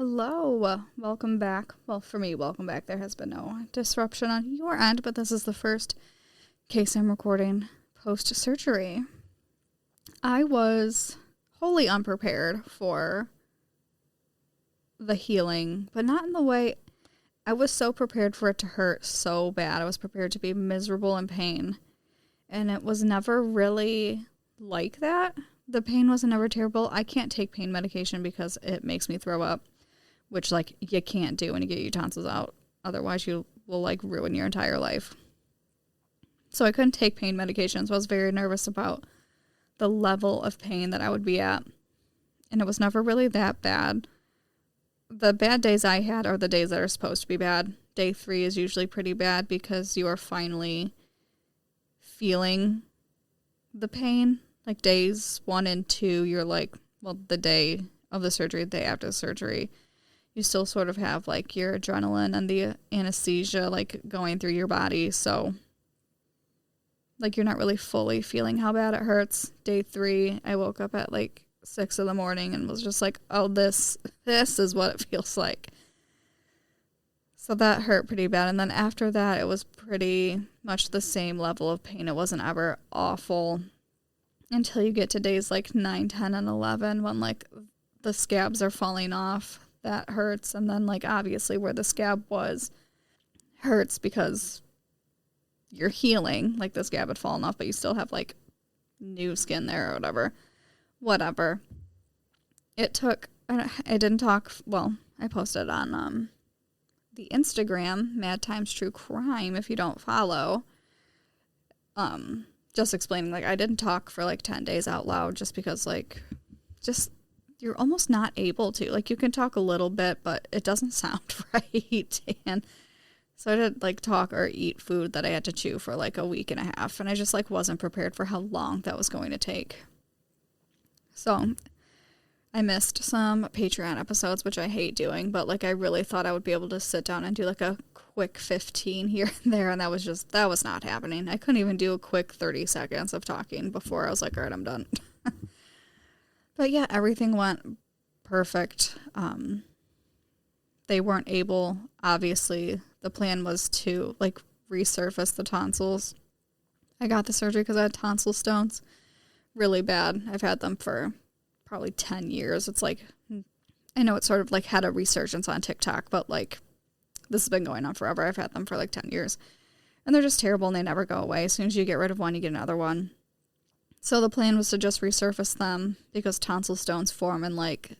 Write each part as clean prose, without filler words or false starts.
Hello, welcome back. Well, for me, welcome back. There has been no disruption on your end, but this is the first case I'm recording post-surgery. I was wholly unprepared for the healing, but not in the way I was so prepared for it to hurt so bad. I was prepared to be miserable in pain, and it was never really like that. The pain was never terrible. I can't take pain medication because it makes me throw up, which, you can't do when you get your tonsils out. Otherwise, you will, ruin your entire life. So I couldn't take pain medication, so I was very nervous about the level of pain that I would be at. And it was never really that bad. The bad days I had are the days that are supposed to be bad. Day 3 is usually pretty bad because you are finally feeling the pain. Days 1 and 2, you're the day of the surgery, the day after the surgery, you still sort of have your adrenaline and the anesthesia going through your body. So you're not really fully feeling how bad it hurts. Day 3, I woke up at 6 in the morning and was just oh, this is what it feels like. So that hurt pretty bad. And then after that, it was pretty much the same level of pain. It wasn't ever awful until you get to days 9, 10, and 11 when the scabs are falling off. That hurts. And then obviously where the scab was hurts because you're healing. The scab had fallen off, but you still have new skin there or whatever. It took, I didn't talk, well, I posted on the Instagram, Mad Times True Crime, if you don't follow, just explaining, I didn't talk for 10 days out loud just because you're almost not able to. You can talk a little bit, but it doesn't sound right. And so I didn't talk or eat food that I had to chew for a week and a half. And I just wasn't prepared for how long that was going to take. So I missed some Patreon episodes, which I hate doing, but I really thought I would be able to sit down and do a quick 15 here and there. And that was not happening. I couldn't even do a quick 30 seconds of talking before I was all right, I'm done. But yeah, everything went perfect. They weren't able, obviously, the plan was to resurface the tonsils. I got the surgery because I had tonsil stones really bad. I've had them for probably 10 years. It's I know it sort of had a resurgence on TikTok, but this has been going on forever. I've had them for 10 years. And they're just terrible and they never go away. As soon as you get rid of one, you get another one. So the plan was to just resurface them because tonsil stones form in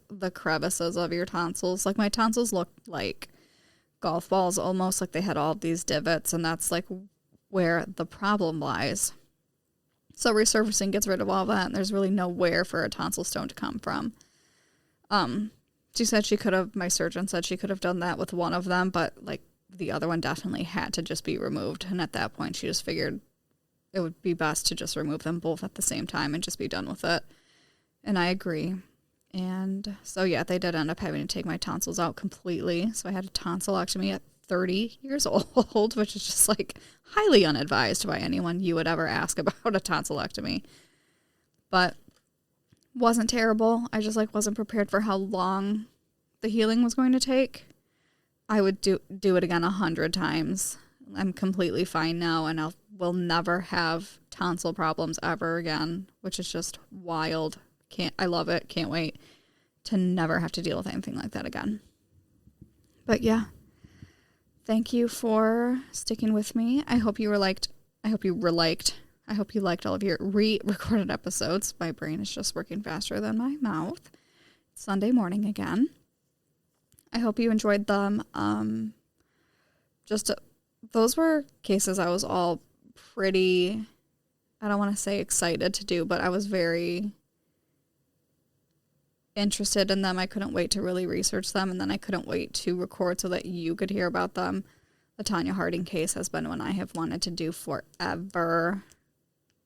the crevices of your tonsils. My tonsils looked like golf balls almost, they had all these divots, and that's where the problem lies. So resurfacing gets rid of all that, and there's really nowhere for a tonsil stone to come from. She said my surgeon said she could have done that with one of them, but the other one definitely had to just be removed. And at that point, she just figured it would be best to just remove them both at the same time and just be done with it. And I agree. And so, yeah, they did end up having to take my tonsils out completely. So I had a tonsillectomy at 30 years old, which is just highly unadvised by anyone you would ever ask about a tonsillectomy. But wasn't terrible. I just wasn't prepared for how long the healing was going to take. I would do it again 100 times. I'm completely fine now, and will never have tonsil problems ever again, which is just wild. I love it. Can't wait to never have to deal with anything like that again. But yeah, thank you for sticking with me. I hope you liked all of your re-recorded episodes. My brain is just working faster than my mouth. It's Sunday morning again. I hope you enjoyed them. Those were cases I was all pretty, I don't want to say excited to do, but I was very interested in them. I couldn't wait to really research them, and then I couldn't wait to record so that you could hear about them. The Tanya Harding case has been one I have wanted to do forever.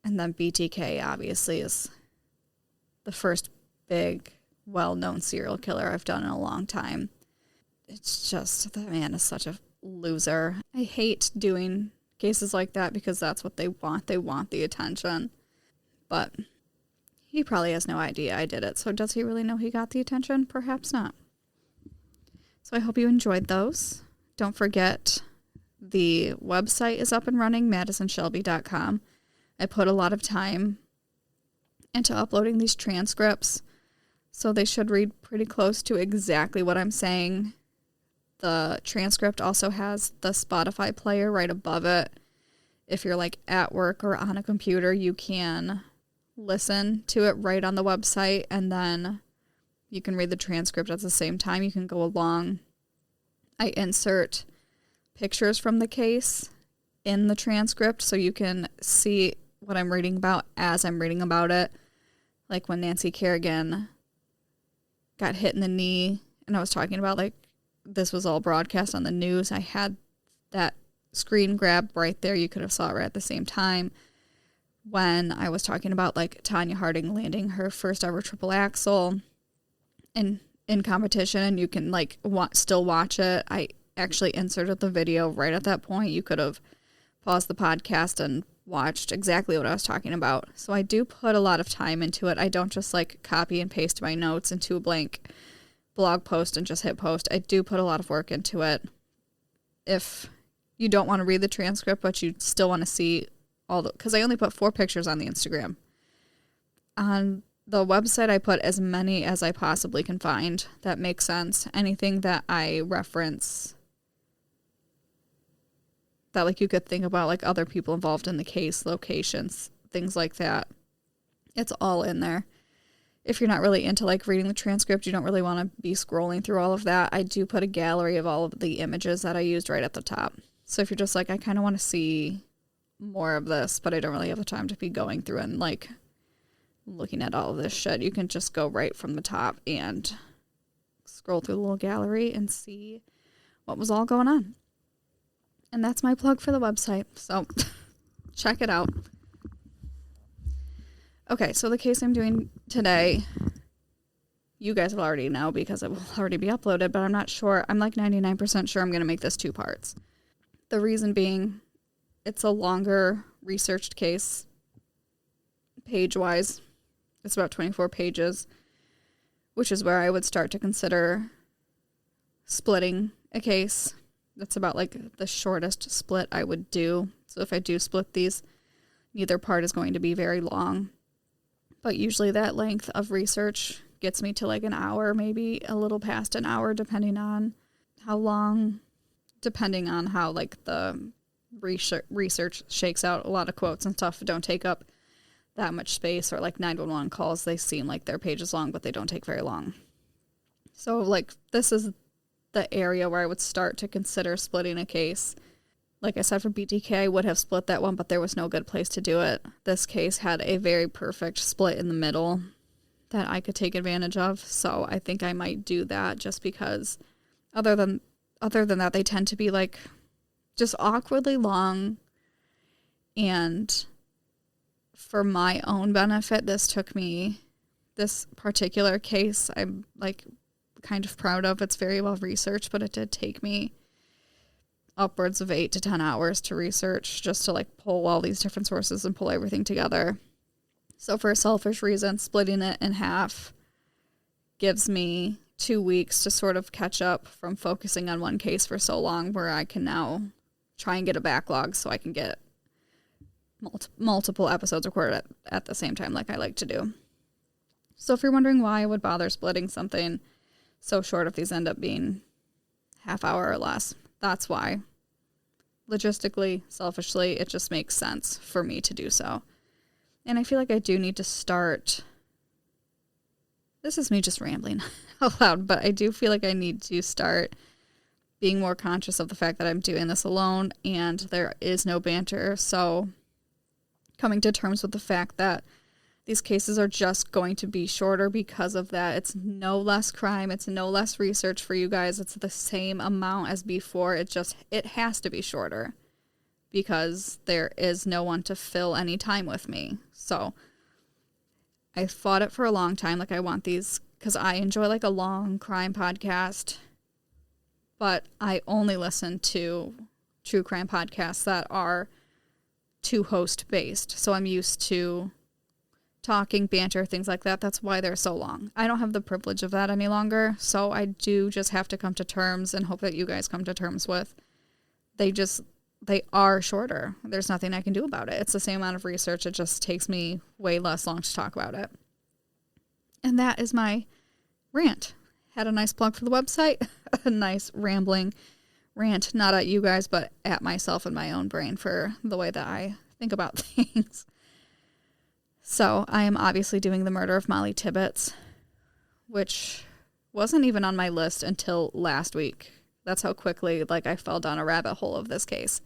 And then BTK, obviously, is the first big, well-known serial killer I've done in a long time. It's just, that man is such a loser. I hate doing cases like that because that's what they want. They want the attention. But he probably has no idea I did it. So does he really know he got the attention? Perhaps not. So I hope you enjoyed those. Don't forget, the website is up and running, madisonshelby.com. I put a lot of time into uploading these transcripts, so they should read pretty close to exactly what I'm saying. The transcript also has the Spotify player right above it. If you're like at work or on a computer, you can listen to it right on the website, and then you can read the transcript at the same time. You can go along. I insert pictures from the case in the transcript so you can see what I'm reading about as I'm reading about it. Like when Nancy Kerrigan got hit in the knee, and I was talking about like this was all broadcast on the news. I had that screen grab right there. You could have saw it right at the same time. When I was talking about like Tanya Harding landing her first ever triple axel in competition, and you can like still watch it. I actually inserted the video right at that point. You could have paused the podcast and watched exactly what I was talking about. So I do put a lot of time into it. I don't just like copy and paste my notes into a blank blog post and just hit post. I do put a lot of work into it. If you don't want to read the transcript, but you still want to see because I only put 4 pictures on the Instagram. On the website, I put as many as I possibly can find that makes sense. Anything that I reference that like you could think about, like other people involved in the case, locations, things like that. It's all in there. If you're not really into like reading the transcript, you don't really want to be scrolling through all of that, I do put a gallery of all of the images that I used right at the top. So if you're just like, I kind of want to see more of this, but I don't really have the time to be going through and like looking at all of this shit, you can just go right from the top and scroll through the little gallery and see what was all going on. And that's my plug for the website. So check it out. Okay, so the case I'm doing today, you guys will already know because it will already be uploaded, but I'm not sure. I'm like 99% sure I'm going to make this 2 parts. The reason being, it's a longer researched case, page-wise. It's about 24 pages, which is where I would start to consider splitting a case. That's about like the shortest split I would do. So if I do split these, neither part is going to be very long. But usually that length of research gets me to like an hour, maybe a little past an hour, depending on how long, depending on how like the research shakes out. A lot of quotes and stuff don't take up that much space, or like 911 calls, they seem like they're pages long, but they don't take very long. So like this is the area where I would start to consider splitting a case. Like I said, for BTK, I would have split that one, but there was no good place to do it. This case had a very perfect split in the middle that I could take advantage of. So I think I might do that, just because other than that, they tend to be like just awkwardly long. And for my own benefit, this particular case, I'm like kind of proud of. It's very well researched, but it did take me upwards of 8 to 10 hours to research, just to like pull all these different sources and pull everything together. So for a selfish reason, splitting it in half gives me 2 weeks to sort of catch up from focusing on one case for so long, where I can now try and get a backlog so I can get multiple episodes recorded at the same time, like I like to do. So if you're wondering why I would bother splitting something so short if these end up being half hour or less, that's why. Logistically, selfishly, it just makes sense for me to do so. And I feel like I do need to start. This is me just rambling out loud, but I do feel like I need to start being more conscious of the fact that I'm doing this alone and there is no banter. So coming to terms with the fact that these cases are just going to be shorter because of that. It's no less crime. It's no less research for you guys. It's the same amount as before. It has to be shorter because there is no one to fill any time with me. So I fought it for a long time. Like, I want these because I enjoy like a long crime podcast, but I only listen to true crime podcasts that are 2 host based. So I'm used to talking, banter, things like that. That's why they're so long. I don't have the privilege of that any longer, so I do just have to come to terms and hope that you guys come to terms with. They are shorter. There's nothing I can do about it. It's the same amount of research. It just takes me way less long to talk about it. And that is my rant. Had a nice plug for the website, a nice rambling rant, not at you guys, but at myself and my own brain for the way that I think about things. So I am obviously doing the murder of Mollie Tibbetts, which wasn't even on my list until last week. That's how quickly I fell down a rabbit hole of this case.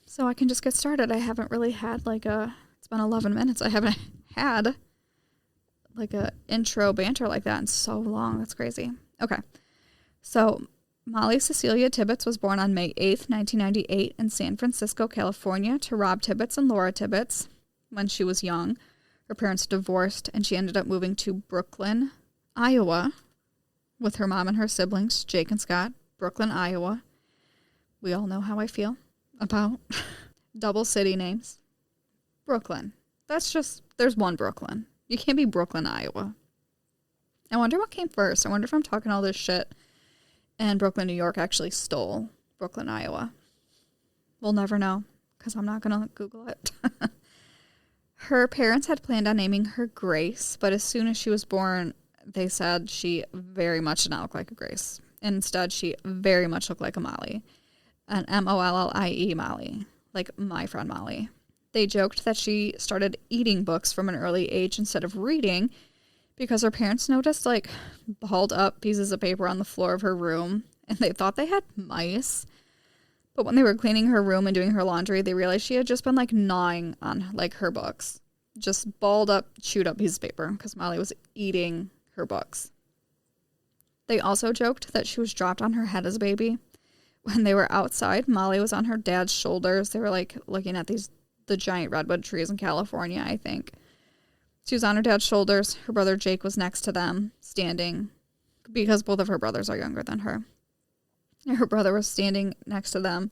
So I can just get started. I haven't really had it's been 11 minutes. I haven't had a intro banter like that in so long. That's crazy. Okay. So Mollie Cecilia Tibbetts was born on May 8th, 1998 in San Francisco, California to Rob Tibbetts and Laura Tibbetts. When she was young, her parents divorced and she ended up moving to Brooklyn, Iowa with her mom and her siblings, Jake and Scott. Brooklyn, Iowa. We all know how I feel about double city names. Brooklyn. There's one Brooklyn. You can't be Brooklyn, Iowa. I wonder what came first. I wonder if I'm talking all this shit and Brooklyn, New York actually stole Brooklyn, Iowa. We'll never know because I'm not going to Google it. Her parents had planned on naming her Grace, but as soon as she was born, they said she very much did not look like a Grace. Instead, she very much looked like a Mollie. An Mollie, Mollie, like my friend Mollie. They joked that she started eating books from an early age instead of reading because her parents noticed balled up pieces of paper on the floor of her room and they thought they had mice. But when they were cleaning her room and doing her laundry, they realized she had just been gnawing on her books. Just balled up, chewed up pieces of paper because Mollie was eating her books. They also joked that she was dropped on her head as a baby. When they were outside, Mollie was on her dad's shoulders. They were looking at the giant redwood trees in California, I think. She was on her dad's shoulders. Her brother Jake was next to them, standing, because both of her brothers are younger than her. And her brother was standing next to them,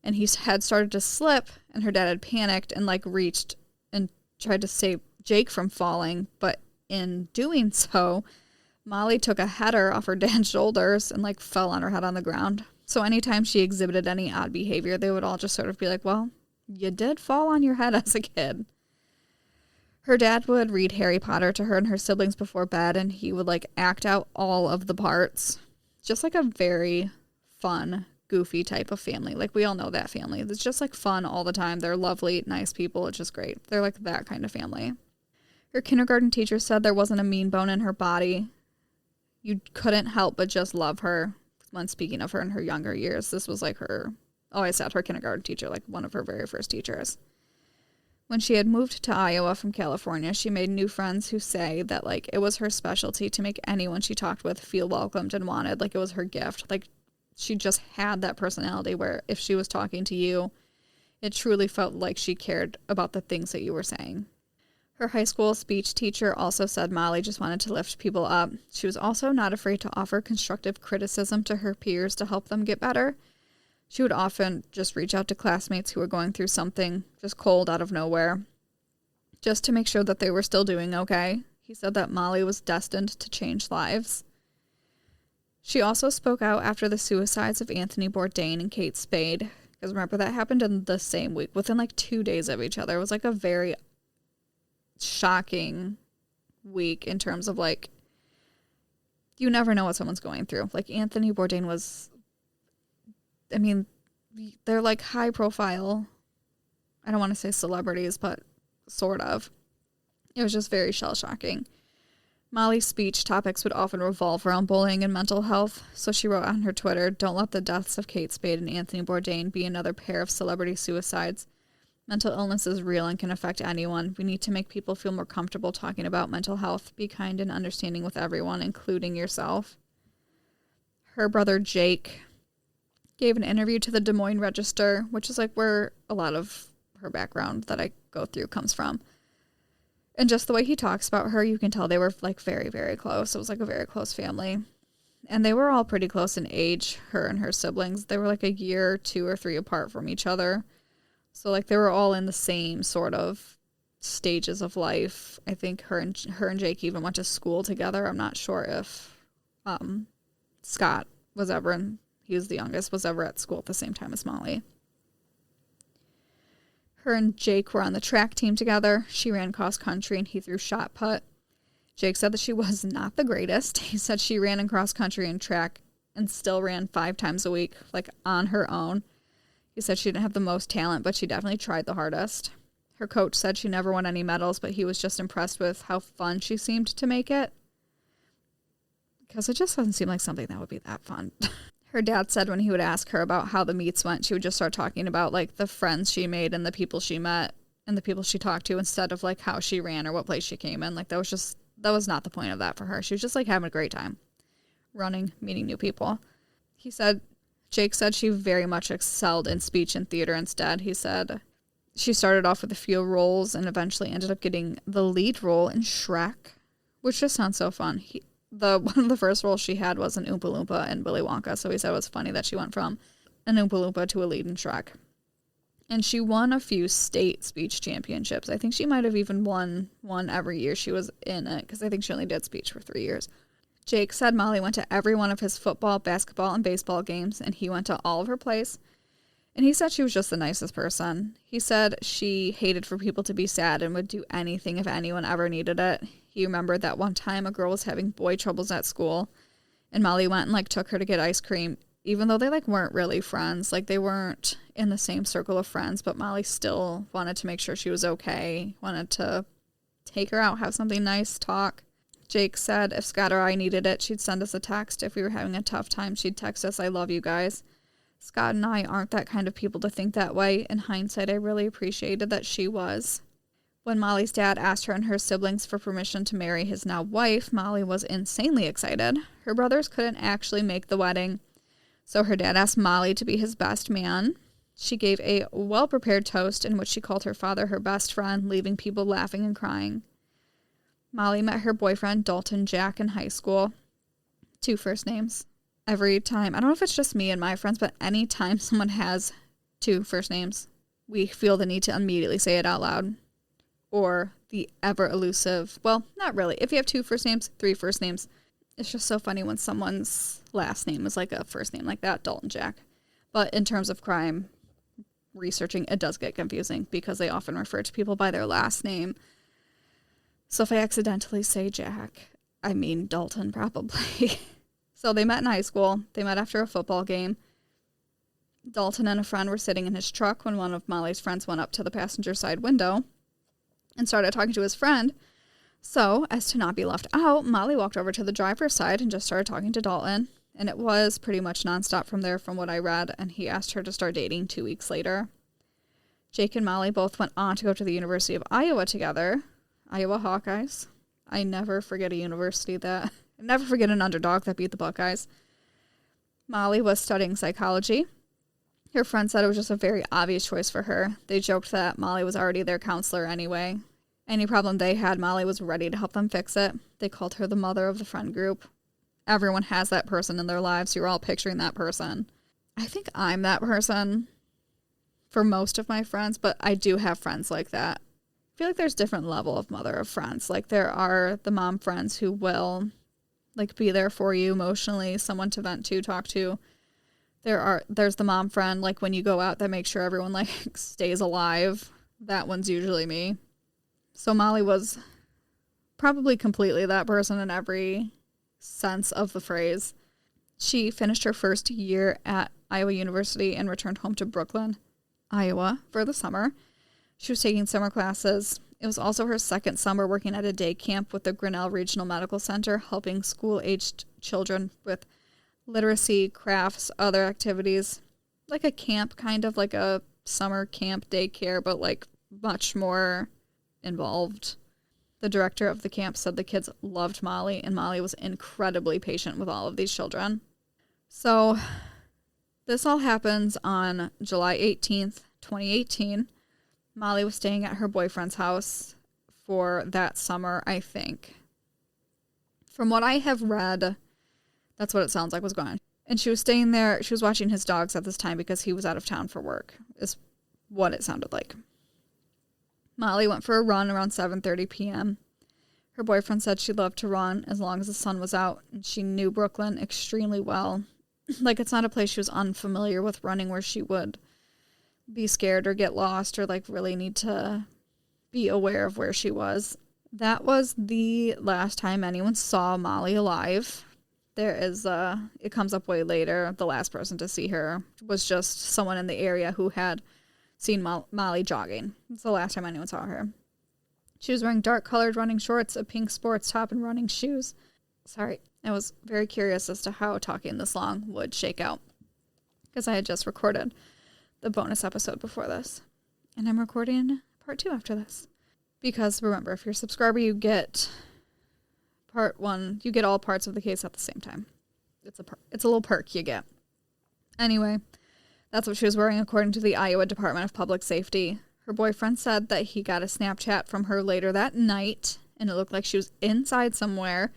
and his head started to slip, and her dad had panicked and reached and tried to save Jake from falling, but in doing so, Mollie took a header off her dad's shoulders and fell on her head on the ground. So anytime she exhibited any odd behavior, they would all just sort of be like, well, you did fall on your head as a kid. Her dad would read Harry Potter to her and her siblings before bed, and he would act out all of the parts. Just a very fun, goofy type of family. We all know that family. It's just fun all the time. They're lovely, nice people. It's just great. They're that kind of family. Her kindergarten teacher said there wasn't a mean bone in her body. You couldn't help but just love her. When speaking of her in her younger years, this was her kindergarten teacher, one of her very first teachers. When she had moved to Iowa from California, she made new friends who say that it was her specialty to make anyone she talked with feel welcomed and wanted. It was her gift. She just had that personality where if she was talking to you, it truly felt like she cared about the things that you were saying. Her high school speech teacher also said Mollie just wanted to lift people up. She was also not afraid to offer constructive criticism to her peers to help them get better. She would often just reach out to classmates who were going through something just cold out of nowhere, just to make sure that they were still doing okay. He said that Mollie was destined to change lives. She also spoke out after the suicides of Anthony Bourdain and Kate Spade, because remember that happened in the same week, within 2 days of each other. It was a very shocking week in terms of you never know what someone's going through. Anthony Bourdain was, they're high profile, I don't want to say celebrities, but sort of. It was just very shell-shocking. Mollie's speech topics would often revolve around bullying and mental health, so she wrote on her Twitter, "Don't let the deaths of Kate Spade and Anthony Bourdain be another pair of celebrity suicides. Mental illness is real and can affect anyone. We need to make people feel more comfortable talking about mental health. Be kind and understanding with everyone, including yourself." Her brother Jake gave an interview to the Des Moines Register, which is where a lot of her background that I go through comes from. And just the way he talks about her, you can tell they were very, very close. It was a very close family. And they were all pretty close in age, her and her siblings. They were a year, 2 or 3 apart from each other. So they were all in the same sort of stages of life. I think her and Jake even went to school together. I'm not sure if Scott was ever in, he was the youngest, was ever at school at the same time as Mollie. Her and Jake were on the track team together. She ran cross country and he threw shot put. Jake said that she was not the greatest. He said she ran in cross country and track and still ran 5 times a week, like on her own. He said she didn't have the most talent, but she definitely tried the hardest. Her coach said she never won any medals, but he was just impressed with how fun she seemed to make it. Because it just doesn't seem like something that would be that fun. Her dad said when he would ask her about how the meets went, she would just start talking about like the friends she made and the people she met and the people she talked to instead of like how she ran or what place she came in. Like that was not the point of that for her. She was just like having a great time running, meeting new people. Jake said she very much excelled in speech and theater instead. He said she started off with a few roles and eventually ended up getting the lead role in Shrek, which just sounds so fun. One of the first roles she had was an Oompa Loompa in Willy Wonka, so he said it was funny that she went from an Oompa Loompa to a lead in Shrek. And she won a few state speech championships. I think she might have even won one every year she was in it, because I think she only did speech for 3 years. Jake said Mollie went to every one of his football, basketball, and baseball games, and he went to all of her plays. And he said she was just the nicest person. He said she hated for people to be sad and would do anything if anyone ever needed it. He remembered that one time a girl was having boy troubles at school, and Mollie went and like took her to get ice cream, even though they like weren't really friends. Like they weren't in the same circle of friends, but Mollie still wanted to make sure she was okay, wanted to take her out, have something nice, talk. Jake said if Scott or I needed it, she'd send us a text. If we were having a tough time, she'd text us, "I love you guys." Scott and I aren't that kind of people to think that way. In hindsight, I really appreciated that she was. When Mollie's dad asked her and her siblings for permission to marry his now wife, Mollie was insanely excited. Her brothers couldn't actually make the wedding, so her dad asked Mollie to be his best man. She gave a well-prepared toast in which she called her father her best friend, leaving people laughing and crying. Mollie met her boyfriend, Dalton Jack, in high school. 2 first names. Every time, I don't know if it's just me and my friends, but any time someone has 2 first names, we feel the need to immediately say it out loud. Or the ever elusive, well, not really. If you have 2 first names, 3 first names, it's just so funny when someone's last name is like a first name like that, Dalton Jack. But in terms of crime researching, it does get confusing because they often refer to people by their last name. So if I accidentally say Jack, I mean Dalton probably. So they met in high school. They met after a football game. Dalton and a friend were sitting in his truck when one of Mollie's friends went up to the passenger side window and started talking to his friend. So, as to not be left out, Mollie walked over to the driver's side and just started talking to Dalton. And it was pretty much nonstop from there from what I read, and he asked her to start dating 2 weeks later. Jake and Mollie both went on to go to the University of Iowa together. Iowa Hawkeyes. I never forget an underdog that beat the Buckeyes. Mollie was studying psychology. Her friend said it was just a very obvious choice for her. They joked that Mollie was already their counselor anyway. Any problem they had, Mollie was ready to help them fix it. They called her the mother of the friend group. Everyone has that person in their lives. You're all picturing that person. I think I'm that person for most of my friends, but I do have friends like that. I feel like there's different level of mother of friends. Like there are the mom friends who will like be there for you emotionally, someone to vent to, talk to. There's the mom friend, like when you go out, that makes sure everyone like stays alive. That one's usually me. So Mollie was probably completely that person in every sense of the phrase. She finished her first year at Iowa University and returned home to Brooklyn, Iowa for the summer. She was taking summer classes. It was also her second summer working at a day camp with the Grinnell Regional Medical Center, helping school-aged children with literacy, crafts, other activities. Like a camp, kind of like a summer camp daycare, but like much more involved. The director of the camp said the kids loved Mollie, and Mollie was incredibly patient with all of these children. So this all happens on July 18th, 2018. Mollie was staying at her boyfriend's house for that summer, I think. From what I have read, that's what it sounds like was going on. And she was staying there. She was watching his dogs at this time because he was out of town for work, is what it sounded like. Mollie went for a run around 7:30 p.m. Her boyfriend said she loved to run as long as the sun was out, and she knew Brooklyn extremely well. Like, it's not a place she was unfamiliar with running where she would be scared or get lost or, like, really need to be aware of where she was. That was the last time anyone saw Mollie alive. There is, it comes up way later, the last person to see her was just someone in the area who had seen Mollie jogging. It's the last time anyone saw her. She was wearing dark-colored running shorts, a pink sports top, and running shoes. Sorry, I was very curious as to how talking this long would shake out, because I had just recorded the bonus episode before this, and I'm recording part 2 after this. Because remember, if you're a subscriber, you get part 1, you get all parts of the case at the same time. It's a little perk you get. Anyway, that's what she was wearing according to the Iowa Department of Public Safety. Her boyfriend said that he got a Snapchat from her later that night, and it looked like she was inside somewhere,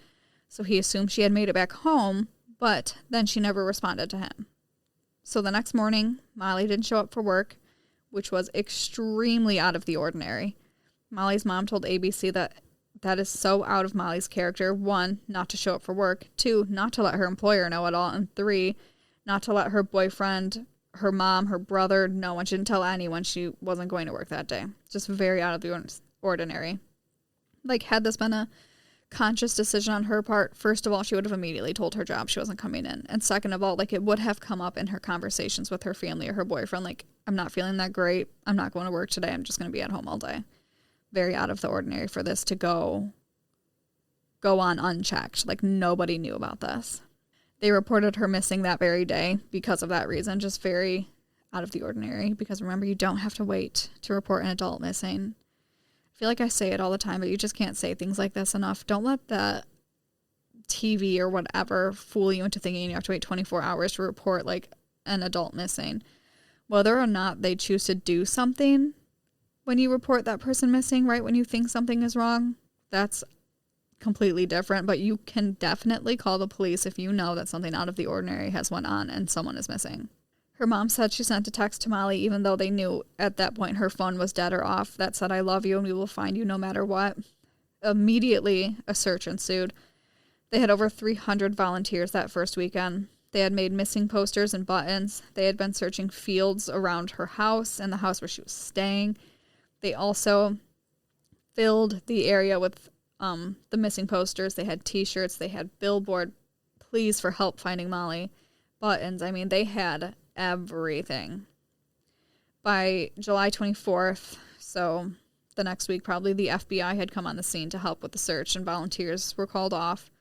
so he assumed she had made it back home, but then she never responded to him. So the next morning, Mollie didn't show up for work, which was extremely out of the ordinary. Mollie's mom told ABC that is so out of Mollie's character. 1, not to show up for work. 2, not to let her employer know at all. And 3, not to let her boyfriend, her mom, her brother know. And she didn't tell anyone she wasn't going to work that day. Just very out of the ordinary. Like, had this been a conscious decision on her part, first of all, she would have immediately told her job she wasn't coming in. And second of all, like, it would have come up in her conversations with her family or her boyfriend. Like, I'm not feeling that great. I'm not going to work today. I'm just going to be at home all day. Very out of the ordinary for this to go on unchecked. Like, nobody knew about this. They reported her missing that very day because of that reason. Just very out of the ordinary. Because remember, you don't have to wait to report an adult missing. I feel like I say it all the time, but you just can't say things like this enough. Don't let the TV or whatever fool you into thinking you have to wait 24 hours to report, like, an adult missing. Whether or not they choose to do something when you report that person missing, right, when you think something is wrong, that's completely different. But you can definitely call the police if you know that something out of the ordinary has went on and someone is missing. Her mom said she sent a text to Mollie, even though they knew at that point her phone was dead or off, that said, "I love you and we will find you no matter what." Immediately, a search ensued. They had over 300 volunteers that first weekend. They had made missing posters and buttons. They had been searching fields around her house and the house where she was staying. They also filled the area with the missing posters. They had T-shirts. They had billboard pleas for help finding Mollie. Buttons. I mean, they had everything. By July 24th, so the next week probably, the FBI had come on the scene to help with the search, and volunteers were called off.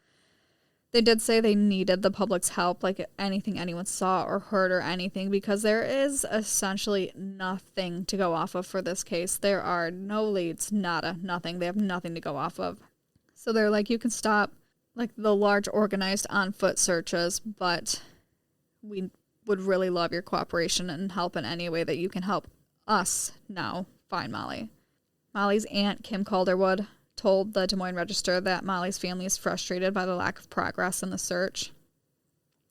They did say they needed the public's help, like anything anyone saw or heard or anything, because there is essentially nothing to go off of for this case. There are no leads, nada, nothing. They have nothing to go off of. So they're like, you can stop like the large organized on-foot searches, but we would really love your cooperation and help in any way that you can help us now find Mollie. Mollie's aunt, Kim Calderwood, told the Des Moines Register that Mollie's family is frustrated by the lack of progress in the search.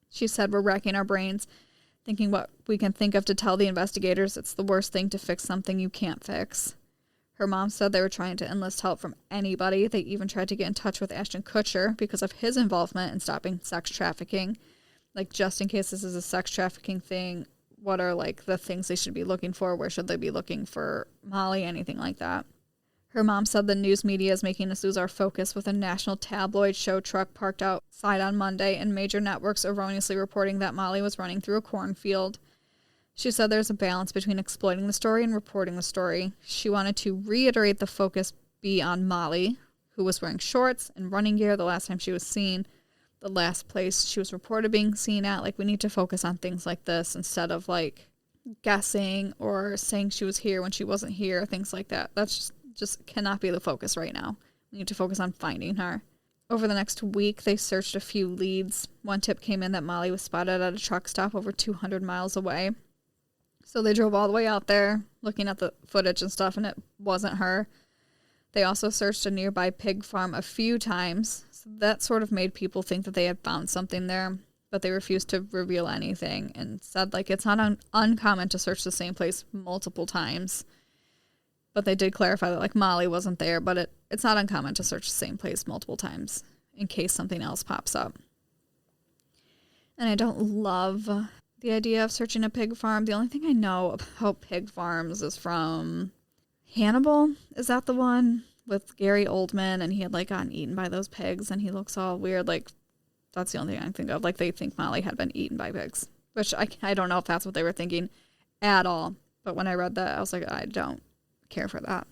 She said, "We're racking our brains, thinking what we can think of to tell the investigators. It's the worst thing to fix something you can't fix." Her mom said they were trying to enlist help from anybody. They even tried to get in touch with Ashton Kutcher because of his involvement in stopping sex trafficking. Like, just in case this is a sex trafficking thing, what are, like, the things they should be looking for? Where should they be looking for Mollie? Anything like that. Her mom said the news media is making us lose our focus with a national tabloid show truck parked outside on Monday and major networks erroneously reporting that Mollie was running through a cornfield. She said there's a balance between exploiting the story and reporting the story. She wanted to reiterate the focus be on Mollie, who was wearing shorts and running gear the last time she was seen, the last place she was reported being seen at. Like, we need to focus on things like this instead of, like, guessing or saying she was here when she wasn't here, things like that. That's just cannot be the focus right now. We need to focus on finding her. Over the next week, they searched a few leads. One tip came in that Mollie was spotted at a truck stop over 200 miles away. So they drove all the way out there, looking at the footage and stuff, and it wasn't her. They also searched a nearby pig farm a few times. So that sort of made people think that they had found something there, but they refused to reveal anything and said, like, it's not uncommon to search the same place multiple times. But they did clarify that, like, Mollie wasn't there, but it's not uncommon to search the same place multiple times in case something else pops up. And I don't love the idea of searching a pig farm. The only thing I know about pig farms is from Hannibal. Is that the one with Gary Oldman? And he had, like, gotten eaten by those pigs, and he looks all weird. Like, that's the only thing I can think of. Like, they think Mollie had been eaten by pigs, which I don't know if that's what they were thinking at all. But when I read that, I was like, I don't care for that.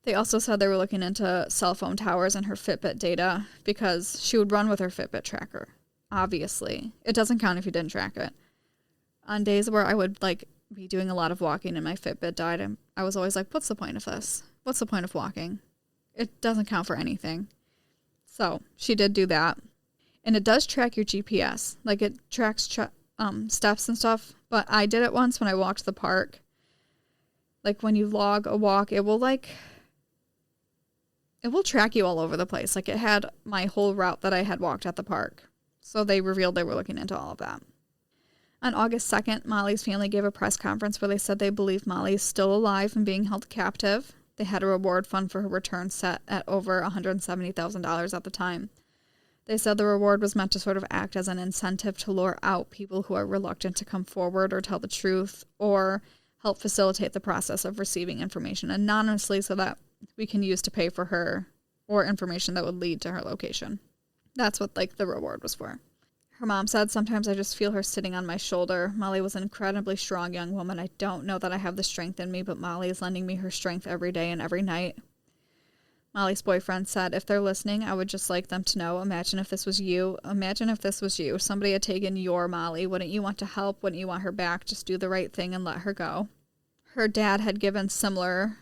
They also said they were looking into cell phone towers and her Fitbit data because she would run with her Fitbit tracker. Obviously, it doesn't count if you didn't track it. On days where I would, like, be doing a lot of walking and my Fitbit died, and I was always like, what's the point of this? What's the point of walking? It doesn't count for anything. So she did do that. And it does track your GPS. Like, it tracks steps and stuff. But I did it once when I walked the park. Like, when you log a walk, it will track you all over the place. Like, it had my whole route that I had walked at the park. So they revealed they were looking into all of that. On August 2nd, Mollie's family gave a press conference where they said they believe Mollie is still alive and being held captive. They had a reward fund for her return set at over $170,000 at the time. They said the reward was meant to sort of act as an incentive to lure out people who are reluctant to come forward or tell the truth, or help facilitate the process of receiving information anonymously so that we can use to pay for her or information that would lead to her location. That's what, like, the reward was for. Her mom said, sometimes I just feel her sitting on my shoulder. Mollie was an incredibly strong young woman. I don't know that I have the strength in me, but Mollie is lending me her strength every day and every night. Mollie's boyfriend said, if they're listening, I would just like them to know, imagine if this was you. Imagine if this was you. Somebody had taken your Mollie. Wouldn't you want to help? Wouldn't you want her back? Just do the right thing and let her go. Her dad had given similar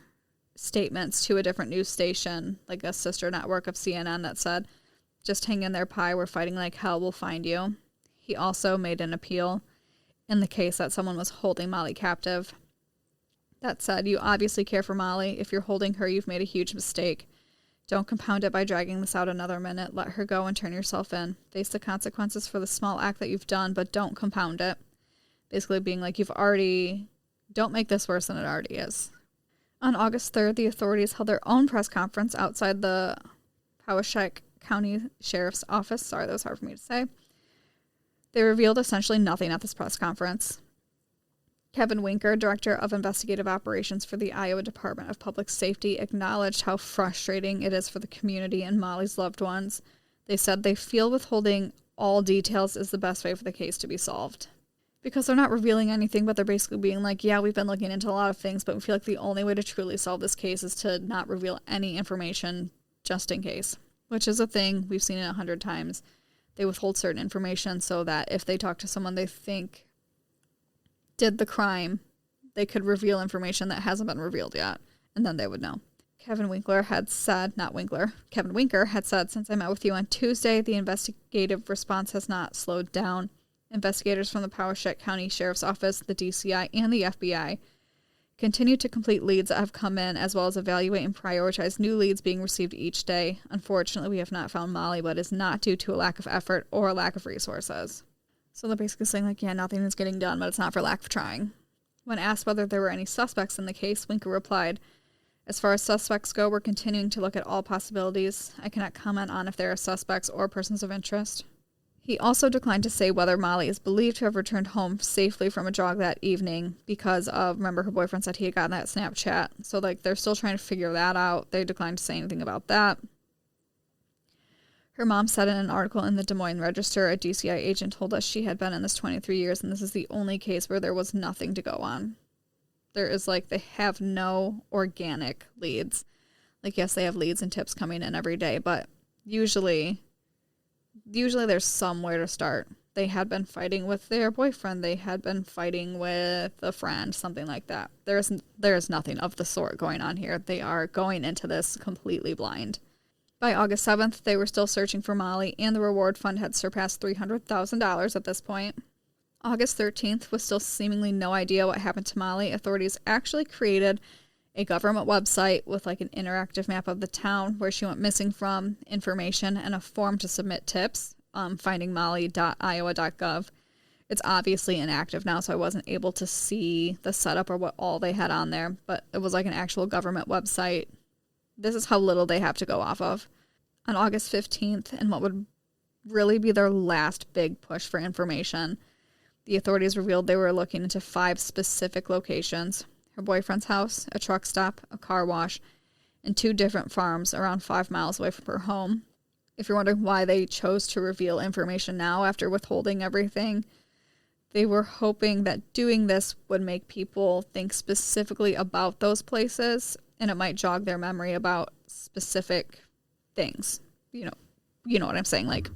statements to a different news station, like a sister network of CNN, that said, just hang in there, Pi. We're fighting like hell. We'll find you. He also made an appeal in the case that someone was holding Mollie captive. That said, you obviously care for Mollie. If you're holding her, you've made a huge mistake. Don't compound it by dragging this out another minute. Let her go and turn yourself in. Face the consequences for the small act that you've done, but don't compound it. Basically being like, don't make this worse than it already is. On August 3rd, the authorities held their own press conference outside the Powashik County Sheriff's Office. Sorry, that was hard for me to say. They revealed essentially nothing at this press conference. Kevin Winker, Director of Investigative Operations for the Iowa Department of Public Safety, acknowledged how frustrating it is for the community and Mollie's loved ones. They said they feel withholding all details is the best way for the case to be solved. Because they're not revealing anything, but they're basically being like, yeah, we've been looking into a lot of things, but we feel like the only way to truly solve this case is to not reveal any information just in case. Which is a thing. We've seen it 100 times. They withhold certain information so that if they talk to someone they think did the crime, they could reveal information that hasn't been revealed yet, and then they would know. Kevin Winker had said, since I met with you on Tuesday, the investigative response has not slowed down. Investigators from the Powashik County Sheriff's Office, the DCI, and the FBI continue to complete leads that have come in, as well as evaluate and prioritize new leads being received each day. Unfortunately, we have not found Mollie, but it's not due to a lack of effort or a lack of resources. So they're basically saying, like, yeah, nothing is getting done, but it's not for lack of trying. When asked whether there were any suspects in the case, Winker replied, as far as suspects go, we're continuing to look at all possibilities. I cannot comment on if there are suspects or persons of interest. He also declined to say whether Mollie is believed to have returned home safely from a jog that evening because of, remember, her boyfriend said he had gotten that Snapchat. So, like, they're still trying to figure that out. They declined to say anything about that. Her mom said in an article in the Des Moines Register, a DCI agent told us she had been in this 23 years, and this is the only case where there was nothing to go on. There is, like, they have no organic leads. Like, yes, they have leads and tips coming in every day, but usually there's somewhere to start. They had been fighting with their boyfriend. They had been fighting with a friend, something like that. There is nothing of the sort going on here. They are going into this completely blind. By August 7th, they were still searching for Mollie, and the reward fund had surpassed $300,000 at this point. August 13th, with still seemingly no idea what happened to Mollie, authorities actually created a government website with, like, an interactive map of the town where she went missing from, information, and a form to submit tips, findingmollie.iowa.gov. It's obviously inactive now, so I wasn't able to see the setup or what all they had on there, but it was like an actual government website. This is how little they have to go off of. On August 15th, and what would really be their last big push for information, the authorities revealed they were looking into 5 specific locations: her boyfriend's house, a truck stop, a car wash, and 2 different farms around 5 miles away from her home. If you're wondering why they chose to reveal information now after withholding everything, they were hoping that doing this would make people think specifically about those places, and it might jog their memory about specific things. You know what I'm saying? Like,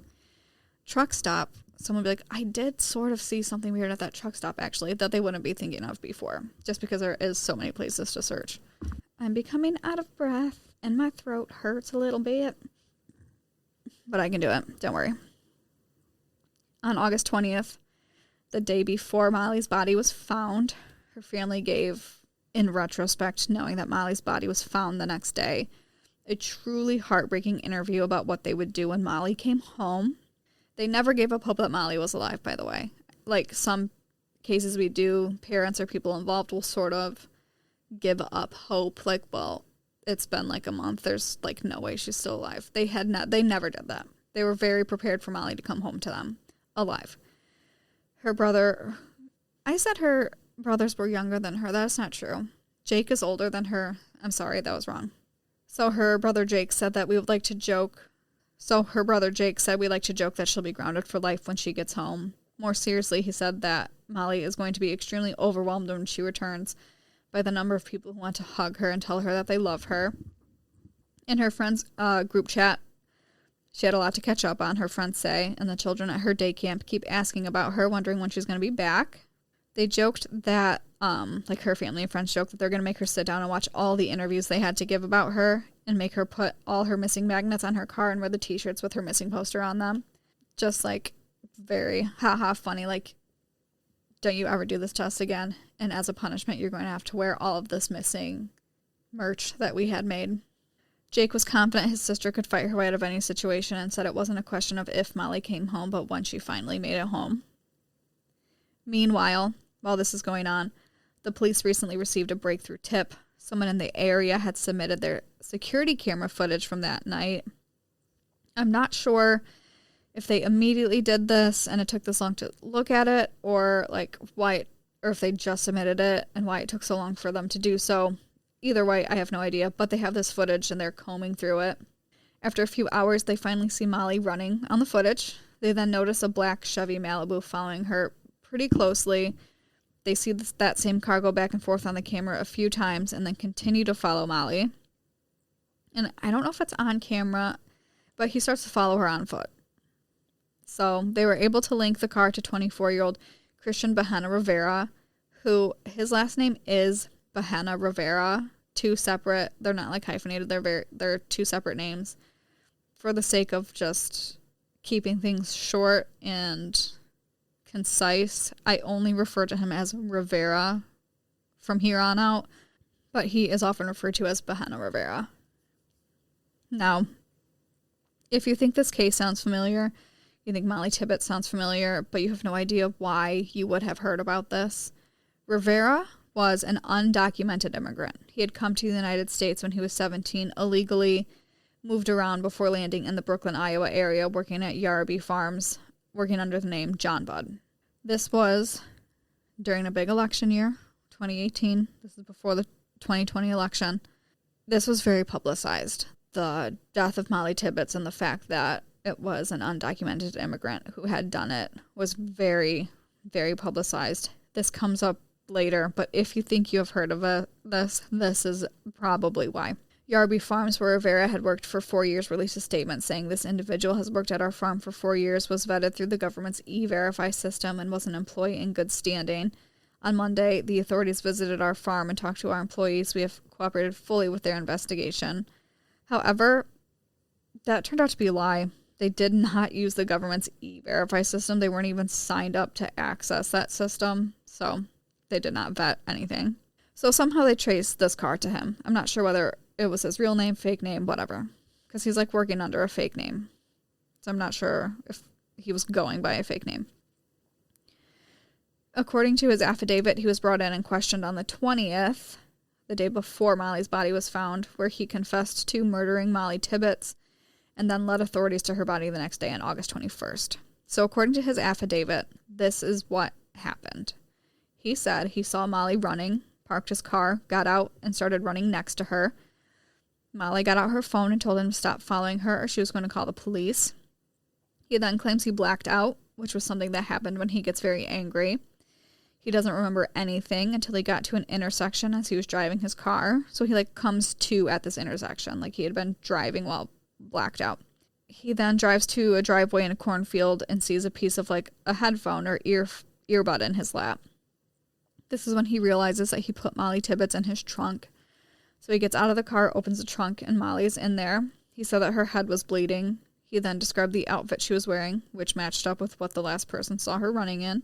truck stop, someone would be like, I did sort of see something weird at that truck stop, actually, that they wouldn't be thinking of before, just because there is so many places to search. I'm becoming out of breath, and my throat hurts a little bit, but I can do it. Don't worry. On August 20th, the day before Mollie's body was found, her family gave, in retrospect, knowing that Mollie's body was found the next day, a truly heartbreaking interview about what they would do when Mollie came home. They never gave up hope that Mollie was alive, by the way. Like some cases we do, parents or people involved will sort of give up hope. Like, well, it's been like a month. There's like no way she's still alive. They never did that. They were very prepared for Mollie to come home to them alive. Her brother, I said her brothers were younger than her. That's not true. Jake is older than her. I'm sorry, that was wrong. So her brother Jake said that we would like to joke. So her brother Jake said we like to joke that she'll be grounded for life when she gets home. More seriously, he said that Mollie is going to be extremely overwhelmed when she returns by the number of people who want to hug her and tell her that they love her. In her friends' group chat, she had a lot to catch up on, her friends say, and the children at her day camp keep asking about her, wondering when she's going to be back. They joked that, like her family and friends joked that they're going to make her sit down and watch all the interviews they had to give about her and make her put all her missing magnets on her car and wear the t-shirts with her missing poster on them. Just like very haha funny, like, don't you ever do this to us again. And as a punishment, you're going to have to wear all of this missing merch that we had made. Jake was confident his sister could fight her way out of any situation and said it wasn't a question of if Mollie came home, but when she finally made it home. Meanwhile, while this is going on, the police recently received a breakthrough tip. Someone in the area had submitted their security camera footage from that night. I'm not sure if they immediately did this and it took this long to look at it, or like why, or if they just submitted it and why it took so long for them to do so. Either way, I have no idea, but they have this footage and they're combing through it. After a few hours, they finally see Mollie running on the footage. They then notice a black Chevy Malibu following her pretty closely. They see that same car go back and forth on the camera a few times and then continue to follow Mollie. And I don't know if it's on camera, but he starts to follow her on foot. So they were able to link the car to 24-year-old Christian Bahena Rivera, who his last name is Bahena Rivera. 2 separate, they're not like hyphenated, they're 2 separate names for the sake of just keeping things short and concise. I only refer to him as Rivera from here on out, but he is often referred to as Bahena Rivera. Now, if you think this case sounds familiar, you think Mollie Tibbetts sounds familiar, but you have no idea why you would have heard about this, Rivera was an undocumented immigrant. He had come to the United States when he was 17, illegally moved around before landing in the Brooklyn, Iowa area, working at Yarby Farms, working under the name John Budd. This was during a big election year, 2018. This is before the 2020 election. This was very publicized. The death of Mollie Tibbetts and the fact that it was an undocumented immigrant who had done it was very, very publicized. This comes up later, but if you think you have heard of this is probably why. Yarby Farms, where Rivera had worked for 4 years, released a statement saying this individual has worked at our farm for 4 years, was vetted through the government's E-Verify system, and was an employee in good standing. On Monday, the authorities visited our farm and talked to our employees. We have cooperated fully with their investigation. However, that turned out to be a lie. They did not use the government's E-Verify system. They weren't even signed up to access that system, so they did not vet anything. So somehow they traced this car to him. I'm not sure whether it was his real name, fake name, whatever, because he's like working under a fake name. So I'm not sure if he was going by a fake name. According to his affidavit, he was brought in and questioned on the 20th, the day before Mollie's body was found, where he confessed to murdering Mollie Tibbetts and then led authorities to her body the next day on August 21st. So according to his affidavit, this is what happened. He said he saw Mollie running, parked his car, got out, and started running next to her. Mollie got out her phone and told him to stop following her or she was going to call the police. He then claims he blacked out, which was something that happened when he gets very angry. He doesn't remember anything until he got to an intersection as he was driving his car. So he comes to at this intersection, like he had been driving while blacked out. He then drives to a driveway in a cornfield and sees a piece of a headphone or earbud in his lap. This is when he realizes that he put Mollie Tibbetts in his trunk. So he gets out of the car, opens the trunk, and Mollie's in there. He said that her head was bleeding. He then described the outfit she was wearing, which matched up with what the last person saw her running in.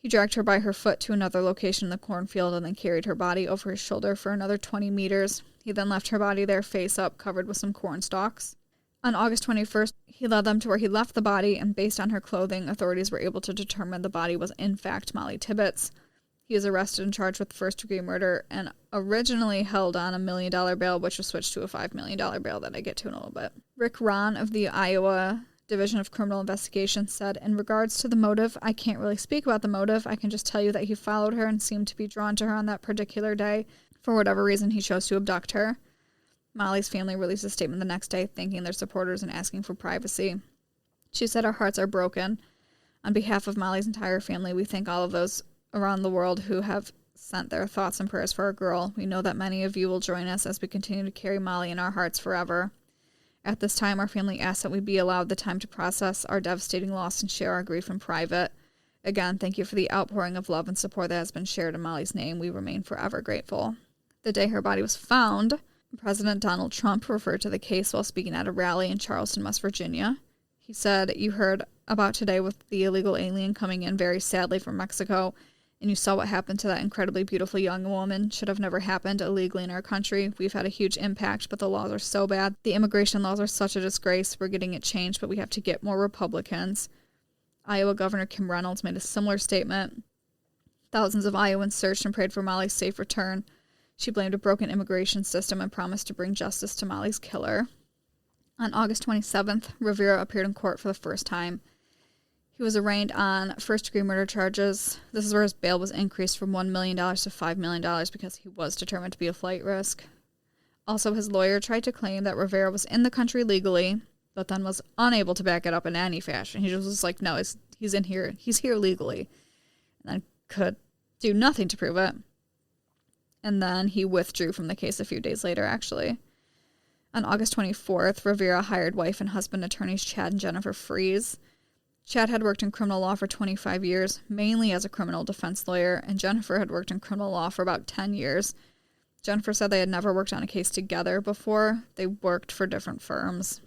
He dragged her by her foot to another location in the cornfield and then carried her body over his shoulder for another 20 meters. He then left her body there face up, covered with some corn stalks. On August 21st, he led them to where he left the body, and based on her clothing, authorities were able to determine the body was in fact Mollie Tibbetts. He was arrested and charged with first-degree murder and originally held on $1 million bail, which was switched to a $5 million bail that I get to in a little bit. Rick Ron of the Iowa Division of Criminal Investigation said, in regards to the motive, I can't really speak about the motive. I can just tell you that he followed her and seemed to be drawn to her on that particular day. For whatever reason, he chose to abduct her. Mollie's family released a statement the next day thanking their supporters and asking for privacy. She said, our hearts are broken. On behalf of Mollie's entire family, we thank all of those around the world who have sent their thoughts and prayers for our girl. We know that many of you will join us as we continue to carry Mollie in our hearts forever. At this time, our family asks that we be allowed the time to process our devastating loss and share our grief in private. Again, thank you for the outpouring of love and support that has been shared in Mollie's name. We remain forever grateful. The day her body was found, President Donald Trump referred to the case while speaking at a rally in Charleston, West Virginia. He said, you heard about today with the illegal alien coming in very sadly from Mexico, and you saw what happened to that incredibly beautiful young woman. Should have never happened illegally in our country. We've had a huge impact, but the laws are so bad. The immigration laws are such a disgrace. We're getting it changed, but we have to get more Republicans. Iowa Governor Kim Reynolds made a similar statement. Thousands of Iowans searched and prayed for Mollie's safe return. She blamed a broken immigration system and promised to bring justice to Mollie's killer. On August 27th, Rivera appeared in court for the first time. He was arraigned on first-degree murder charges. This is where his bail was increased from $1 million to $5 million because he was determined to be a flight risk. Also, his lawyer tried to claim that Rivera was in the country legally, but then was unable to back it up in any fashion. He just was like, no, he's in here. He's here legally. And then could do nothing to prove it. And then he withdrew from the case a few days later, actually. On August 24th, Rivera hired wife and husband attorneys Chad and Jennifer Freeze. Chad had worked in criminal law for 25 years, mainly as a criminal defense lawyer, and Jennifer had worked in criminal law for about 10 years. Jennifer said they had never worked on a case together before. They worked for different firms.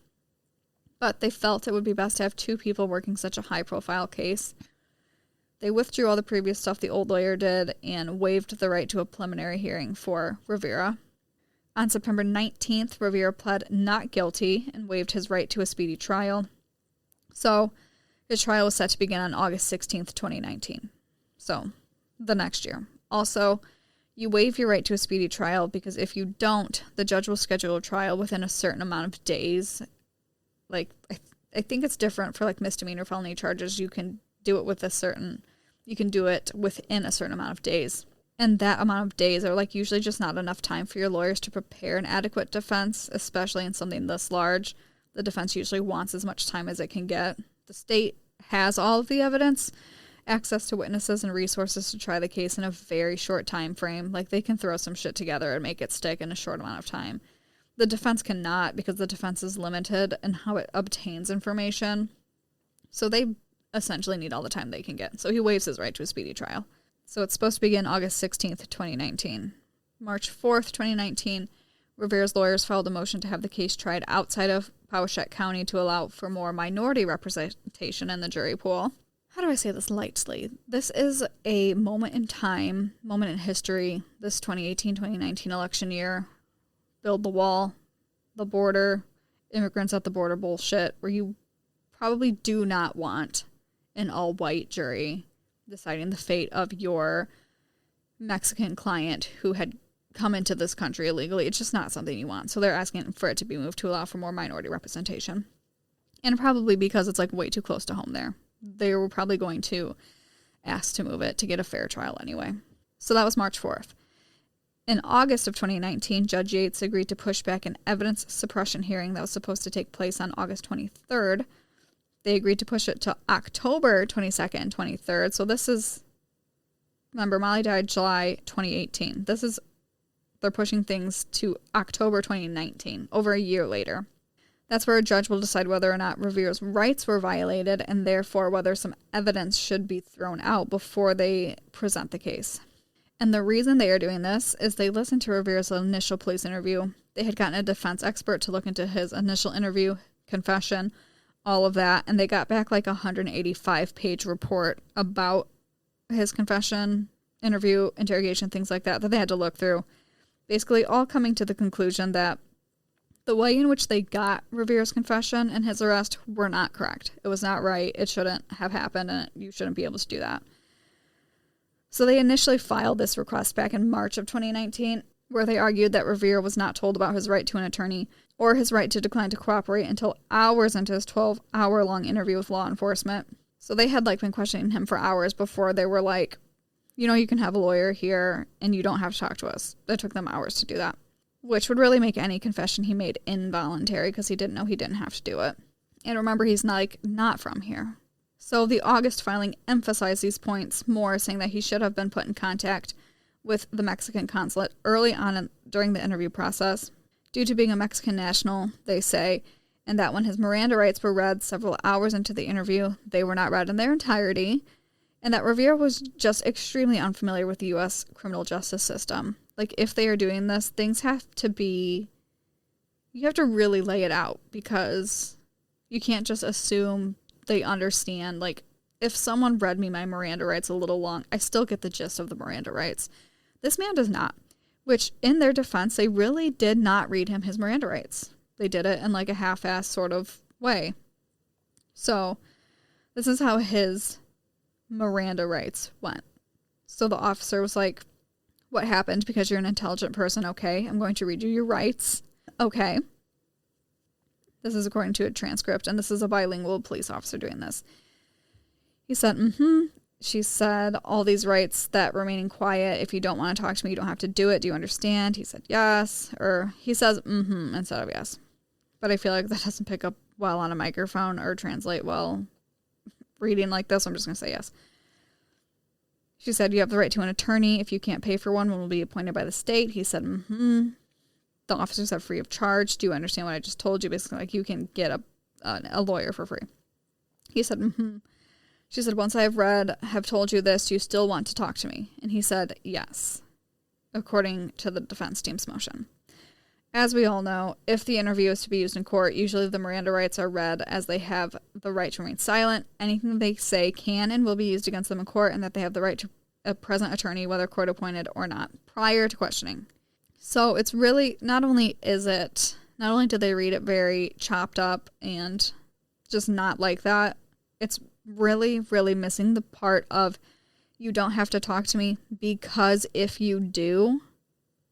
But they felt it would be best to have two people working such a high-profile case. They withdrew all the previous stuff the old lawyer did and waived the right to a preliminary hearing for Rivera. On September 19th, Rivera pled not guilty and waived his right to a speedy trial. So his trial was set to begin on August 16th, 2019. So the next year. Also, you waive your right to a speedy trial because if you don't, the judge will schedule a trial within a certain amount of days. I think it's different for misdemeanor felony charges. You can do it within a certain amount of days. And that amount of days are usually just not enough time for your lawyers to prepare an adequate defense, especially in something this large. The defense usually wants as much time as it can get. The state has all of the evidence, access to witnesses and resources to try the case in a very short time frame. They can throw some shit together and make it stick in a short amount of time. The defense cannot because the defense is limited in how it obtains information. So they essentially need all the time they can get. So he waives his right to a speedy trial. So it's supposed to begin August 16th, 2019. March 4th, 2019, Rivera's lawyers filed a motion to have the case tried outside of Poweshat County to allow for more minority representation in the jury pool. How do I say this lightly? This is a moment in time, moment in history, this 2018-2019 election year. Build the wall, the border, immigrants at the border bullshit, where you probably do not want an all-white jury. deciding the fate of your Mexican client who had come into this country illegally. It's just not something you want. So they're asking for it to be moved to allow for more minority representation. And probably because it's like way too close to home there. They were probably going to ask to move it to get a fair trial anyway. So that was March 4th. In August of 2019, Judge Yates agreed to push back an evidence suppression hearing that was supposed to take place on August 23rd. They agreed to push it to October 22nd and 23rd. So this is, remember, Mollie died July 2018. They're pushing things to October 2019, over a year later. That's where a judge will decide whether or not Rivera's rights were violated and therefore whether some evidence should be thrown out before they present the case. And the reason they are doing this is they listened to Rivera's initial police interview. They had gotten a defense expert to look into his initial interview, confession, all of that, and they got back like a 185-page report about his confession, interview, interrogation, things like that they had to look through. Basically all coming to the conclusion that the way in which they got Rivera's confession and his arrest were not correct. It was not right. It shouldn't have happened, and you shouldn't be able to do that. So they initially filed this request back in March of 2019, where they argued that Rivera was not told about his right to an attorney or his right to decline to cooperate until hours into his 12-hour-long interview with law enforcement. So they had been questioning him for hours before they were like, you can have a lawyer here and you don't have to talk to us. It took them hours to do that, which would really make any confession he made involuntary because he didn't know he didn't have to do it. And remember, he's not from here. So the August filing emphasized these points more, saying that he should have been put in contact with the Mexican consulate early on during the interview process due to being a Mexican national, they say, and that when his Miranda rights were read several hours into the interview, they were not read in their entirety, and that Rivera was just extremely unfamiliar with the U.S. criminal justice system. If they are doing this, things have to be, you have to really lay it out, because you can't just assume they understand. If someone read me my Miranda rights a little long, I still get the gist of the Miranda rights. This man does not, which in their defense, they really did not read him his Miranda rights. They did it in a half-assed sort of way. So this is how his Miranda rights went. So the officer was like, what happened? Because you're an intelligent person. Okay, I'm going to read you your rights. Okay. This is according to a transcript, and this is a bilingual police officer doing this. He said, She said, all these rights that remaining quiet. If you don't want to talk to me, you don't have to do it. Do you understand? He said, yes. Or he says, instead of yes. But I feel like that doesn't pick up well on a microphone or translate well reading like this. I'm just going to say yes. She said, you have the right to an attorney. If you can't pay for one will be appointed by the state. He said, The officer said, free of charge. Do you understand what I just told you? Basically, you can get a lawyer for free. He said, She said, once I have told you this, do you still want to talk to me? And he said, yes, according to the defense team's motion. As we all know, if the interview is to be used in court, usually the Miranda rights are read as they have the right to remain silent. Anything they say can and will be used against them in court, and that they have the right to a present attorney, whether court appointed or not, prior to questioning. So it's really, not only did they read it very chopped up and just not like that, it's really, really missing the part of you don't have to talk to me, because if you do,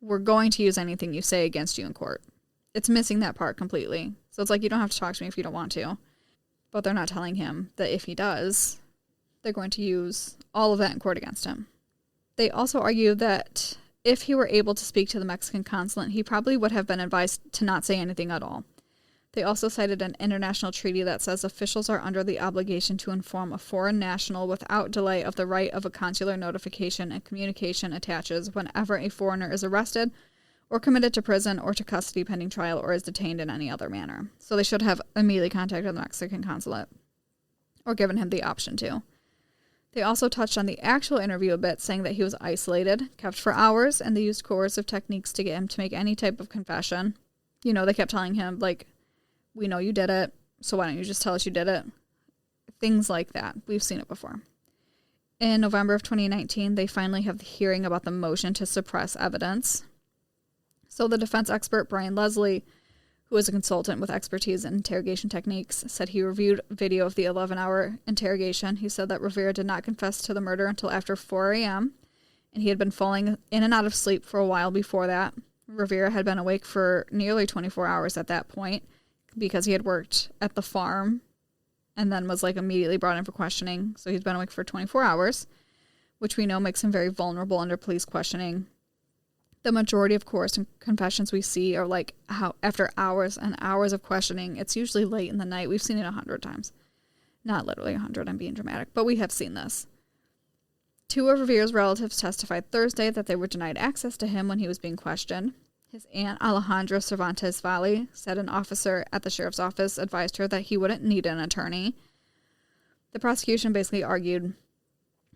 we're going to use anything you say against you in court. It's missing that part completely. So it's you don't have to talk to me if you don't want to. But they're not telling him that if he does, they're going to use all of that in court against him. They also argue that if he were able to speak to the Mexican consulate, he probably would have been advised to not say anything at all. They also cited an international treaty that says officials are under the obligation to inform a foreign national without delay of the right of a consular notification and communication attaches whenever a foreigner is arrested or committed to prison or to custody pending trial or is detained in any other manner. So they should have immediately contacted the Mexican consulate or given him the option to. They also touched on the actual interview a bit, saying that he was isolated, kept for hours, and they used coercive techniques to get him to make any type of confession. They kept telling him, we know you did it, so why don't you just tell us you did it? Things like that. We've seen it before. In November of 2019, they finally have the hearing about the motion to suppress evidence. So the defense expert, Brian Leslie, who was a consultant with expertise in interrogation techniques, said he reviewed video of the 11-hour interrogation. He said that Rivera did not confess to the murder until after 4 a.m., and he had been falling in and out of sleep for a while before that. Rivera had been awake for nearly 24 hours at that point because he had worked at the farm and then was immediately brought in for questioning. So he's been awake for 24 hours, which we know makes him very vulnerable under police questioning. The majority of coerced confessions we see are how after hours and hours of questioning, it's usually late in the night. We've seen it 100 times. Not literally 100, I'm being dramatic, but we have seen this. 2 of Rivera's relatives testified Thursday that they were denied access to him when he was being questioned. His aunt, Alejandra Cervantes Valle, said an officer at the sheriff's office advised her that he wouldn't need an attorney. The prosecution basically argued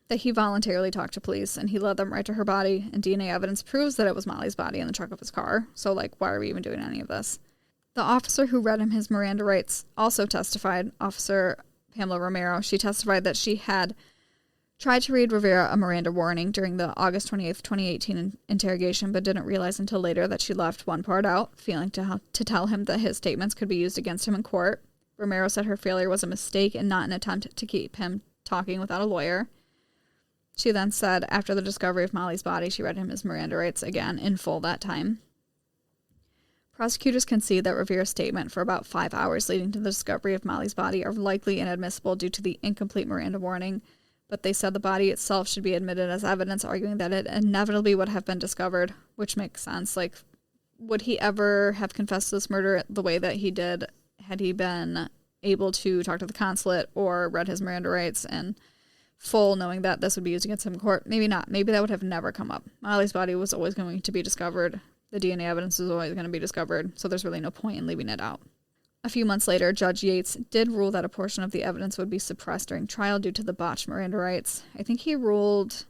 that he voluntarily talked to police and he led them right to her body, and DNA evidence proves that it was Mollie's body in the trunk of his car. So, why are we even doing any of this? The officer who read him his Miranda rights also testified, Officer Pamela Romero. She testified that she had tried to read Rivera a Miranda warning during the August 28th, 2018 interrogation, but didn't realize until later that she left one part out, failing to tell him that his statements could be used against him in court. Romero said her failure was a mistake and not an attempt to keep him talking without a lawyer. She then said after the discovery of Mollie's body, she read him his Miranda rights again in full that time. Prosecutors concede that Rivera's statement for about 5 hours leading to the discovery of Mollie's body are likely inadmissible due to the incomplete Miranda warning, but they said the body itself should be admitted as evidence, arguing that it inevitably would have been discovered, which makes sense. Would he ever have confessed to this murder the way that he did had he been able to talk to the consulate or read his Miranda rights and full knowing that this would be used against him in court? Maybe not. Maybe that would have never come up. Mollie's body was always going to be discovered. The DNA evidence is always going to be discovered, so there's really no point in leaving it out. A few months later, Judge Yates did rule that a portion of the evidence would be suppressed during trial due to the botched Miranda rights. I think he ruled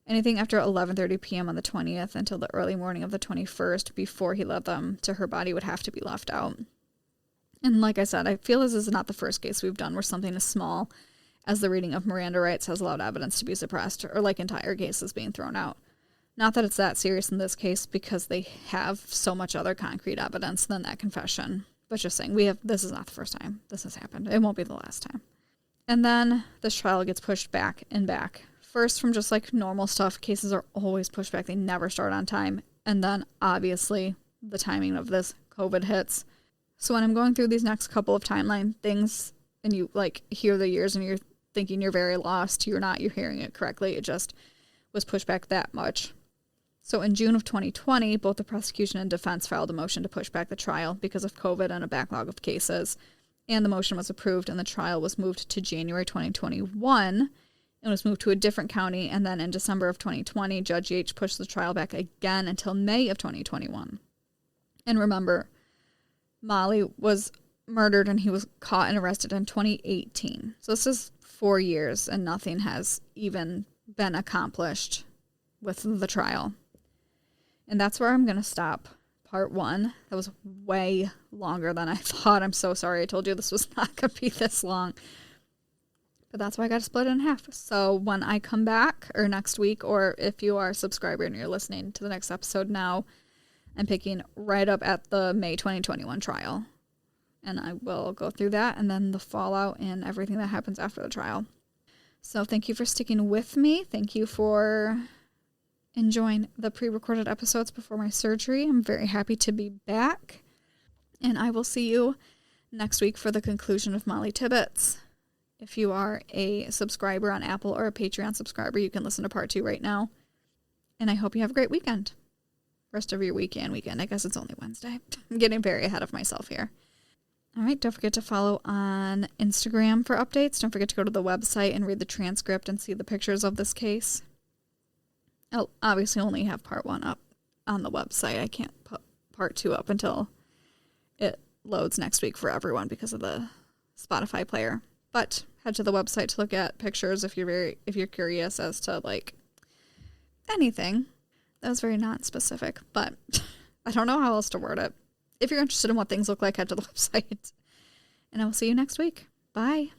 anything after 11:30 p.m. on the 20th until the early morning of the 21st before he led them to her body would have to be left out. And like I said, I feel this is not the first case we've done where something as small as the reading of Miranda rights has allowed evidence to be suppressed, or entire cases being thrown out. Not that it's that serious in this case, because they have so much other concrete evidence than that confession. But just saying, this is not the first time this has happened. It won't be the last time. And then this trial gets pushed back and back. First, from just normal stuff, cases are always pushed back. They never start on time. And then, obviously, the timing of this, COVID hits. So when I'm going through these next couple of timeline things, and you hear the years and you're thinking you're very lost, you're not, you're hearing it correctly. It just was pushed back that much. So in June of 2020, both the prosecution and defense filed a motion to push back the trial because of COVID and a backlog of cases. And the motion was approved, and the trial was moved to January 2021 and was moved to a different county. And then in December of 2020, Judge Yates pushed the trial back again until May of 2021. And remember, Mollie was murdered and he was caught and arrested in 2018. So this is 4 years and nothing has even been accomplished with the trial. And that's where I'm going to stop part 1. That was way longer than I thought. I'm so sorry. I told you this was not going to be this long. But that's why I got to split it in half. So when I come back, or next week, or if you are a subscriber and you're listening to the next episode now, I'm picking right up at the May 2021 trial. And I will go through that and then the fallout and everything that happens after the trial. So thank you for sticking with me. Thank you for enjoying the pre-recorded episodes before my surgery. I'm very happy to be back. And I will see you next week for the conclusion of Mollie Tibbetts. If you are a subscriber on Apple or a Patreon subscriber, you can listen to part 2 right now. And I hope you have a great weekend. Rest of your weekend. I guess it's only Wednesday. I'm getting very ahead of myself here. All right, don't forget to follow on Instagram for updates. Don't forget to go to the website and read the transcript and see the pictures of this case. I'll obviously only have part 1 up on the website. I can't put part 2 up until it loads next week for everyone because of the Spotify player. But head to the website to look at pictures if you're curious as to anything. That was very non-specific, but I don't know how else to word it. If you're interested in what things look like, head to the website. And I will see you next week. Bye.